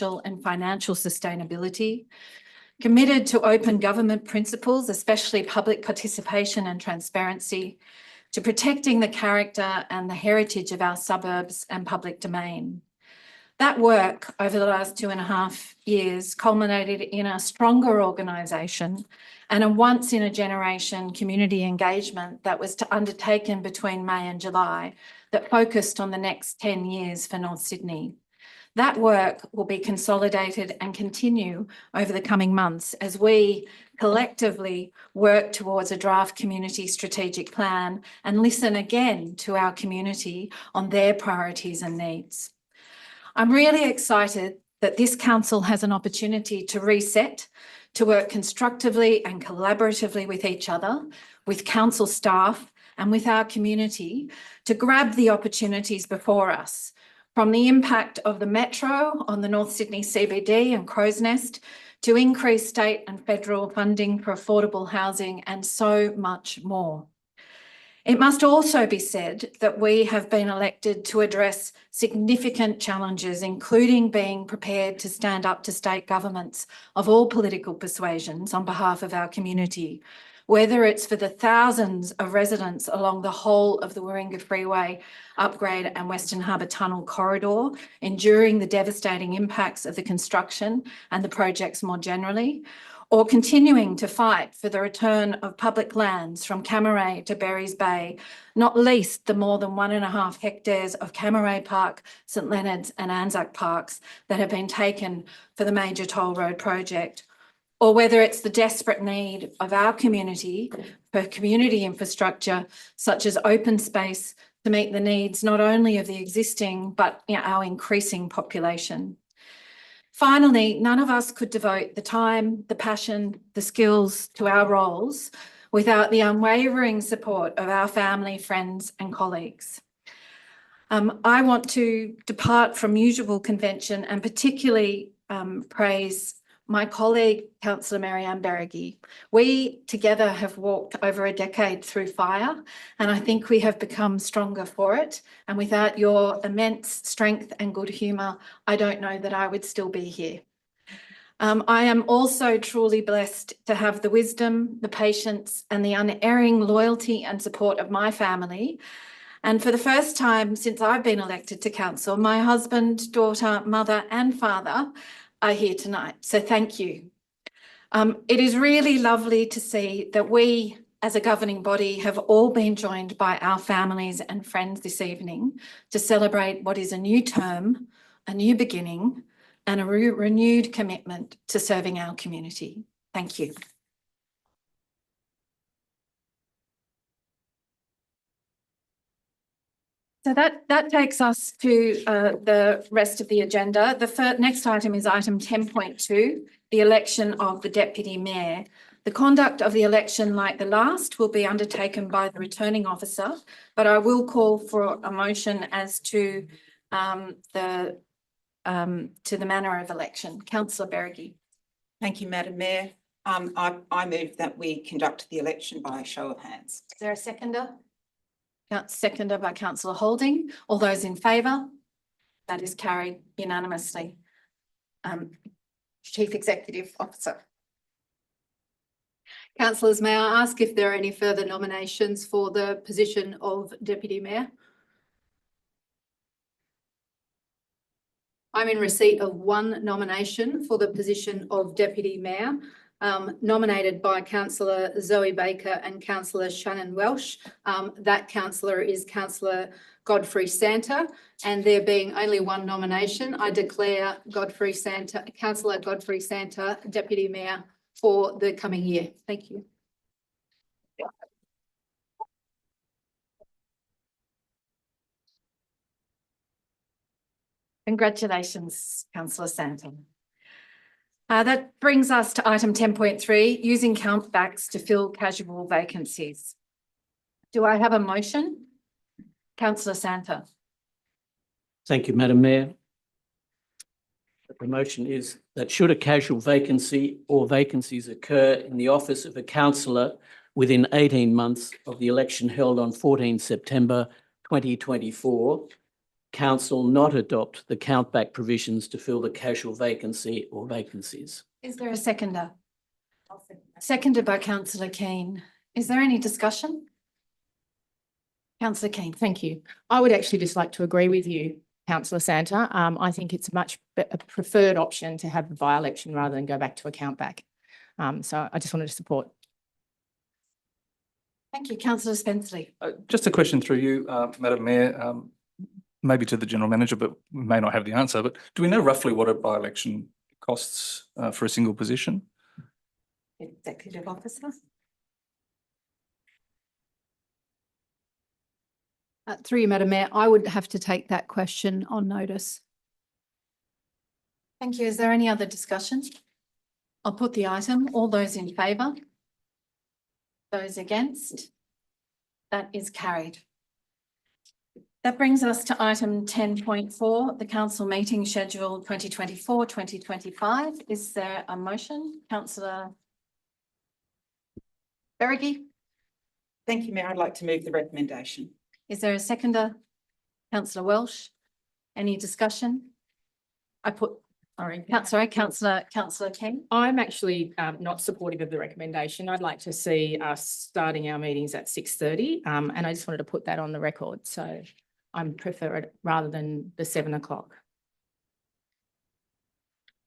and financial sustainability, committed to open government principles, especially public participation and transparency, to protecting the character and the heritage of our suburbs and public domain. That work over the last 2.5 years culminated in a stronger organisation and a once-in-a-generation community engagement that was undertaken between May and July that focused on the next 10 years for North Sydney. That work will be consolidated and continue over the coming months as we collectively work towards a draft community strategic plan and listen again to our community on their priorities and needs. I'm really excited that this council has an opportunity to reset, to work constructively and collaboratively with each other, with council staff and with our community to grab the opportunities before us, from the impact of the metro on the North Sydney CBD and Crow's Nest to increased state and federal funding for affordable housing and so much more. It must also be said that we have been elected to address significant challenges, including being prepared to stand up to state governments of all political persuasions on behalf of our community, whether it's for the thousands of residents along the whole of the Warringah Freeway upgrade and Western Harbour Tunnel corridor, enduring the devastating impacts of the construction and the projects more generally, or continuing to fight for the return of public lands from Cammeray to Berries Bay, not least the more than 1.5 hectares of Cammeray Park, St Leonard's and Anzac Parks that have been taken for the major toll road project, or whether it's the desperate need of our community for community infrastructure such as open space to meet the needs not only of the existing but our increasing population. Finally, none of us could devote the time, the passion, the skills to our roles without the unwavering support of our family, friends and colleagues. I want to depart from usual convention and particularly praise my colleague, Councillor Mary-Ann Beregi. We together have walked over a decade through fire, and I think we have become stronger for it. And without your immense strength and good humour, I don't know that I would still be here. I am also truly blessed to have the wisdom, the patience, and the unerring loyalty and support of my family. And for the first time since I've been elected to council, my husband, daughter, mother, and father are here tonight. So thank you. It is really lovely to see that we as a governing body have all been joined by our families and friends this evening to celebrate what is a new term, a new beginning, and a renewed commitment to serving our community. Thank you. So that takes us to the rest of the agenda. The next item is item 10.2, the election of the Deputy Mayor. The conduct of the election, like the last, will be undertaken by the returning officer, but I will call for a motion as to the manner of election. Councillor Beregi. Thank you, Madam Mayor. I move that we conduct the election by a show of hands. Is there a seconder? Seconded by Councillor Holding. All those in favour? That is carried unanimously. Chief Executive Officer. Councillors, may I ask if there are any further nominations for the position of Deputy Mayor? I'm in receipt of one nomination for the position of Deputy Mayor, nominated by Councillor Zoe Baker and Councillor Shannon Welsh. That councillor is Councillor Godfrey Santa, and there being only one nomination, I declare Councillor Godfrey Santa Deputy Mayor for the coming year. Thank you. Congratulations, Councillor Santa. That brings us to item 10.3, using countbacks to fill casual vacancies. Do I have a motion? Councillor Santa. Thank you, Madam Mayor. The motion is that should a casual vacancy or vacancies occur in the office of a councillor within 18 months of the election held on 14 September 2024, council not adopt the countback provisions to fill the casual vacancy or vacancies. Is there a seconder? Seconded by councillor Keane. Is there any discussion? Councillor Keane. Thank you. I would actually just like to agree with you, councillor Santa. I think it's a preferred option to have a by-election rather than go back to a countback. So I just wanted to support. Thank you, councillor Spenceley. Just a question through you, Madam Mayor, maybe to the General Manager, but we may not have the answer, but do we know roughly what a by-election costs for a single position? Executive officer. Through you, Madam Mayor, I would have to take that question on notice. Thank you. Is there any other discussion? I'll put the item. All those in favour? Those against? That is carried. That brings us to item 10.4, the council meeting schedule 2024-2025. Is there a motion? Councillor Beregi? Thank you, Mayor. I'd like to move the recommendation. Is there a seconder? Councillor Welsh? Any discussion? Councillor King? I'm actually not supportive of the recommendation. I'd like to see us starting our meetings at 6:30, and I just wanted to put that on the record. So I prefer it rather than the 7 o'clock.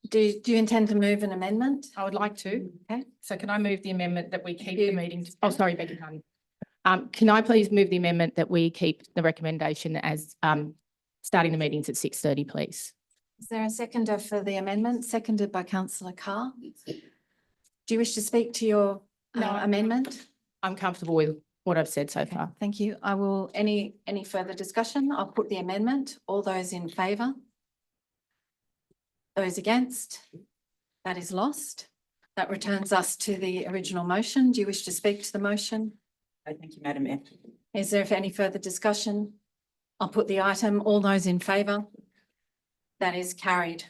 Do you intend to move an amendment? I would like to. Okay. So can I move the amendment that we keep the meeting? Oh, sorry, beg your pardon. Can I please move the amendment that we keep the recommendation as starting the meetings at 6:30, please? Is there a seconder for the amendment? Seconded by councillor Carr. Do you wish to speak to your No, amendment? I'm comfortable with what I've said so Okay, far. thank you. I will, any further discussion? I'll put the amendment. All those in favour? Those against? That is lost. That returns us to the original motion. Do you wish to speak to the motion? Thank you, Madam Mayor. Is there any further discussion? I'll put the item. All those in favour? That is carried.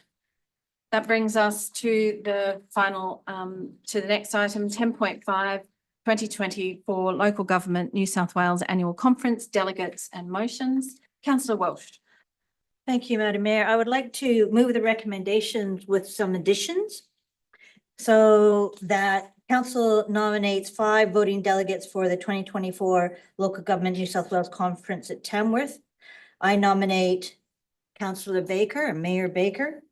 That brings us to the final, to the next item, 10.5, 2024 Local Government New South Wales Annual Conference, Delegates and Motions. Councillor Welsh. Thank you, Madam Mayor. I would like to move the recommendations with some additions. So that council nominates 5 voting delegates for the 2024 Local Government New South Wales Conference at Tamworth. I nominate Councillor Baker and Mayor Baker,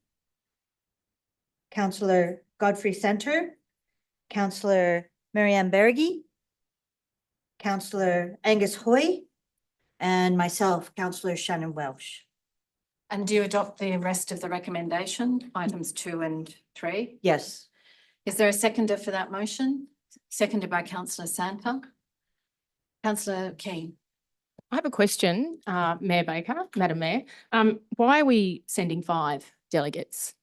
Councillor Godfrey Centre, Councillor Marianne Beregi, Councillor Angus Hoy, and myself, Councillor Shannon Welsh. And do you adopt the rest of the recommendation, items 2 and 3? Yes. Is there a seconder for that motion? Seconded by councillor Santa. Councillor Keane. I have a question, Mayor Baker, Madam Mayor. Why are we sending 5 delegates?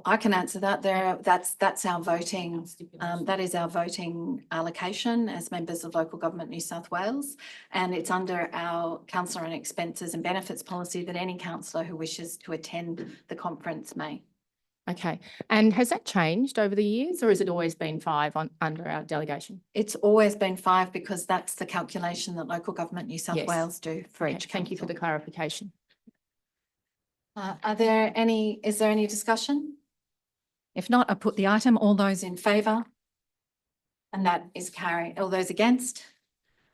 I can answer that. That's our voting. That is our voting allocation as members of Local Government New South Wales, and it's under our councillor and expenses and benefits policy that any councillor who wishes to attend the conference may. Okay, and has that changed over the years, or has it always been 5 under our delegation? It's always been 5 because that's the calculation that Local Government New South Yes. Wales do for Okay, each. thank you for the council. clarification. Is there any discussion? If not, I put the item. All those in favour? And that is carried. All those against?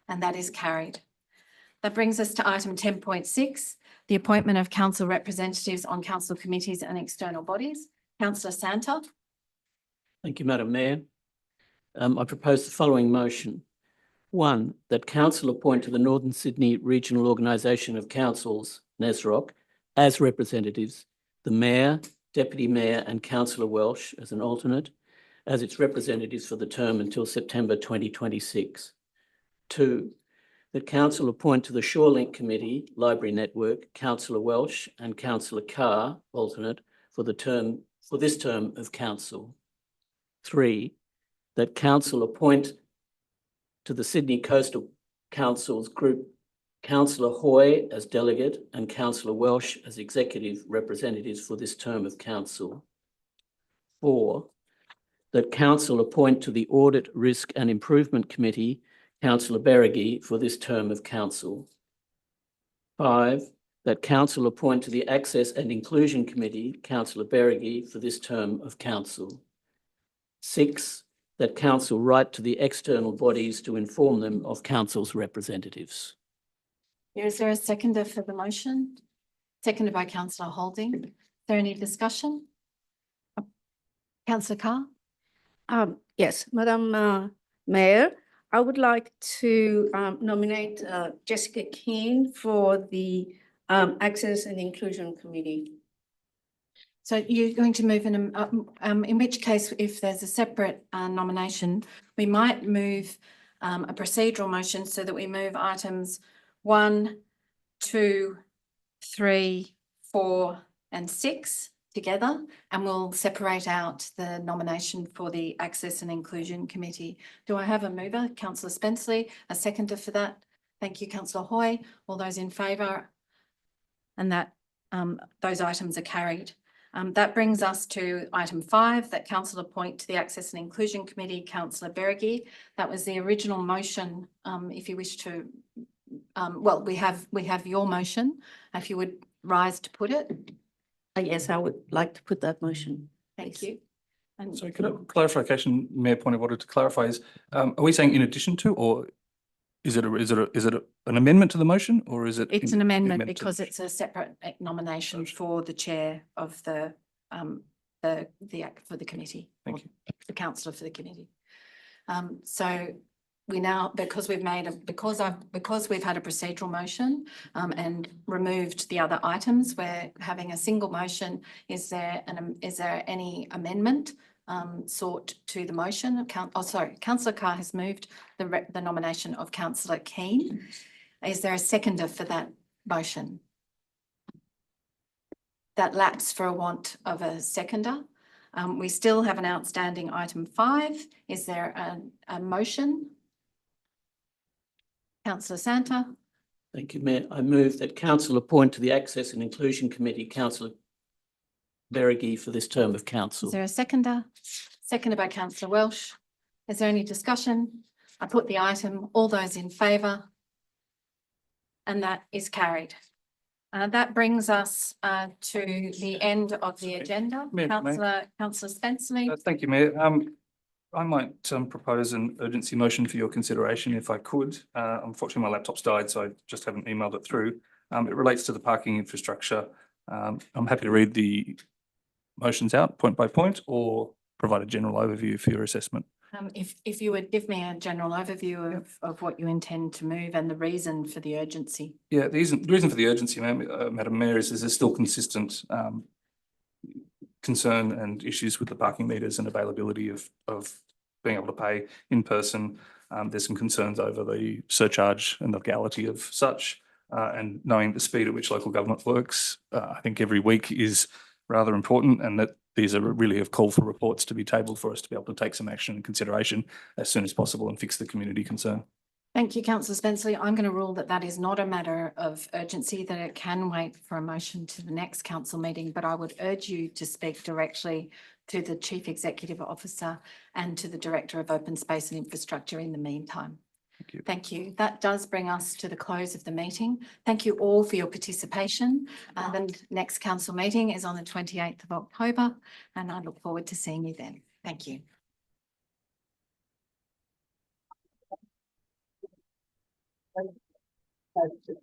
And that is carried. That brings us to item 10.6, the appointment of council representatives on council committees and external bodies. Councillor Santa. Thank you, Madam Mayor. I propose the following motion. 1, that council appoint to the Northern Sydney Regional Organisation of Councils, NESROC, as representatives, the Mayor, Deputy Mayor and Councillor Welsh as an alternate, as its representatives for the term until September 2026. 2, that council appoint to the Shorelink Committee, Library Network, Councillor Welsh and Councillor Carr, alternate, for this term of council. 3, that council appoint to the Sydney Coastal Council's group Councillor Hoy as delegate and Councillor Welsh as executive representatives for this term of council. 4, that council appoint to the Audit, Risk and Improvement Committee Councillor Beregi for this term of council. 5, that council appoint to the Access and Inclusion Committee, councillor Berrigy, for this term of council. 6, that council write to the external bodies to inform them of council's representatives. Is there a seconder for the motion? Seconded by councillor Holding. Is there any discussion? Councillor Carr? Yes, Madam Mayor, I would like to nominate Jessica Keane for the Access and Inclusion Committee. So you're going to move in which case, if there's a separate nomination, we might move a procedural motion so that we move items 1, 2, 3, 4, and 6 together, and we'll separate out the nomination for the Access and Inclusion Committee. Do I have a mover? Councillor Spenceley, a seconder for that? Thank you, Councillor Hoy. All those in favour? And that those items are carried. That brings us to item 5, that council appoint to the Access and Inclusion Committee, councillor Berrigy. That was the original motion. If you wish to, well, we have your motion. If you would rise to put it. Yes, I would like to put that motion. Thank you. And So could a clarification, Mayor, point of order to clarify is, are we saying in addition to, or is it an amendment to the motion, or is it? it's in- an amendment to the because motion? it's a separate nomination for the chair of the for the committee. Thank or you. The councillor for the committee. So we now, because we've had a procedural motion and removed the other items, we're having a single motion. Is there any amendment sought to the motion? Councillor Carr has moved the nomination of councillor Keane. Is there a seconder for that motion? That lapsed for a want of a seconder. We still have an outstanding item 5. Is there a motion? Councillor Santa? Thank you, Mayor. I move that council appoint to the Access and Inclusion Committee, councillor Berrigy, for this term of council. Is there a seconder? Seconded by councillor Welsh. Is there any discussion? I put the item. All those in favour? And that is carried. That brings us to the end of the agenda. Mayor, Councillor Spenceley. Thank you, Mayor. I might propose an urgency motion for your consideration if I could. Unfortunately, my laptop's died, so I just haven't emailed it through. It relates to the parking infrastructure. I'm happy to read the motions out point by point or provide a general overview for your assessment. If you would give me a general overview of what you intend to move and the reason for the urgency. Yeah, the reason for the urgency, Madam Mayor, is there's still consistent concern and issues with the parking meters and availability of being able to pay in person. There's some concerns over the surcharge and the legality of such, and knowing the speed at which local government works, I think every week is rather important, and that these are really a call for reports to be tabled for us to be able to take some action and consideration as soon as possible and fix the community concern. Thank you, councillor Spenceley. I'm going to rule that that is not a matter of urgency, that it can wait for a motion to the next council meeting, but I would urge you to speak directly to the Chief Executive Officer and to the Director of Open Space and Infrastructure in the meantime. Thank you. Thank you. That does bring us to the close of the meeting. Thank you all for your participation. The next council meeting is on the 28th of October, and I look forward to seeing you then. Thank you. Thank you.